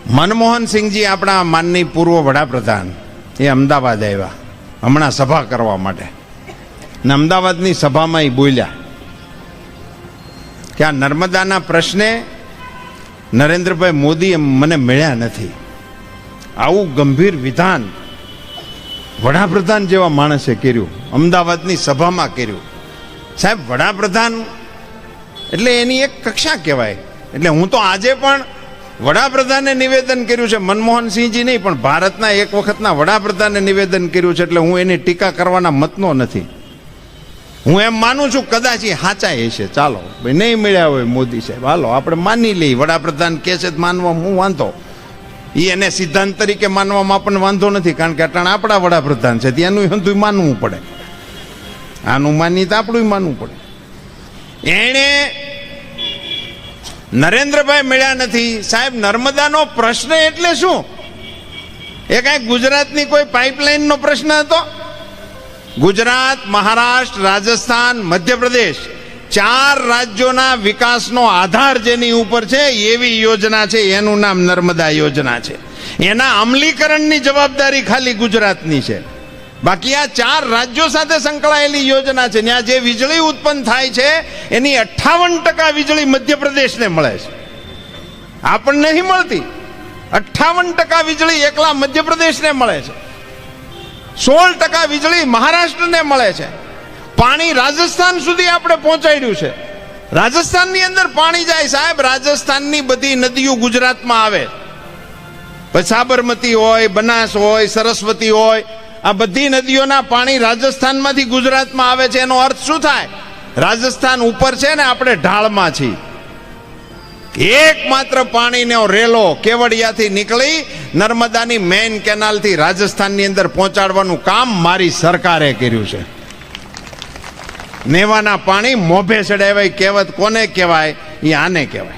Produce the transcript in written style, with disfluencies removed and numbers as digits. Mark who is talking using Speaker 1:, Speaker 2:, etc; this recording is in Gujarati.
Speaker 1: મનમોહનસિંહજી આપણા માનનીય પૂર્વ વડાપ્રધાન એ અમદાવાદ આવ્યા હમણાં સભા કરવા માટે, ને અમદાવાદની સભામાં એ બોલ્યા કે આ નર્મદાના પ્રશ્ને નરેન્દ્રભાઈ મોદીએ મને મળ્યા નથી. આવું ગંભીર વિધાન વડાપ્રધાન જેવા માણસે કર્યું, અમદાવાદની સભામાં કર્યું. સાહેબ, વડાપ્રધાન એટલે એની એક કક્ષા કહેવાય. એટલે હું તો આજે પણ વડાપ્રધાને નિવેદન કર્યું છે, મનમોહનસિંહજી નહીં પણ ભારતના એક વખતના વડાપ્રધાને નિવેદન કર્યું છે, એટલે હું એની ટીકા કરવાના મતનો નથી. હું એમ માનું છું કદાચ એ સાચા હશે. ચાલો ભાઈ, નહીં મળ્યા હોય મોદી સાહેબ, હાલો આપણે માની લઈએ. વડાપ્રધાન કહે છે માનવામાં હું વાંધો, એ એને સિદ્ધાંત તરીકે માનવામાં આપણને વાંધો નથી, કારણ કે અટાણા આપણા વડાપ્રધાન છે, ત્યાંનું હંધું માનવું પડે. આનું માની તો આપણું માનવું પડે. એણે નરેન્દ્રભાઈ મળ્યા નથી. સાહેબ, નર્મદાનો પ્રશ્ન એટલે શું? એ કાંઈ ગુજરાતની કોઈ પાઇપલાઇનનો પ્રશ્ન હતો? ગુજરાત, મહારાષ્ટ્ર, રાજસ્થાન, મધ્યપ્રદેશ, 4 રાજ્યોના વિકાસનો આધાર જેની ઉપર છે એવી યોજના છે, એનું નામ નર્મદા યોજના છે. એના અમલીકરણની જવાબદારી ખાલી ગુજરાતની છે. બાકી આ 4 રાજ્યો સાથે સંકળાયેલી યોજના છે. ત્યાં જે વીજળી ઉત્પન્ન થાય છે એની 58% વીજળી મધ્યપ્રદેશને મળે છે, આપણને નહીં મળતી. 58% વીજળી એકલા મધ્યપ્રદેશને મળે છે, 16% વીજળી મહારાષ્ટ્રને મળે છે. પાણી રાજસ્થાન સુધી આપણે પહોંચાડ્યું છે. રાજસ્થાનની અંદર પાણી જાય. સાહેબ, રાજસ્થાનની બધી નદીઓ ગુજરાતમાં આવે, પછી સાબરમતી હોય, બનાસ હોય, સરસ્વતી હોય, આ બધી નદીઓના પાણી રાજસ્થાનમાંથી ગુજરાતમાં આવે છે. એનો અર્થ શું થાય? રાજસ્થાન ઉપર છે ને આપણે ઢાળમાં છીએ. એકમાત્ર પાણીનો રેલો કેવડિયાથી નીકળી નર્મદાની મેઇન કેનાલથી રાજસ્થાનની અંદર પહોંચાડવાનું કામ મારી સરકારે કર્યું છે. નેવાના પાણી મોભે ચડાવાય કહેવત કોને કહેવાય? એ આને કહેવાય.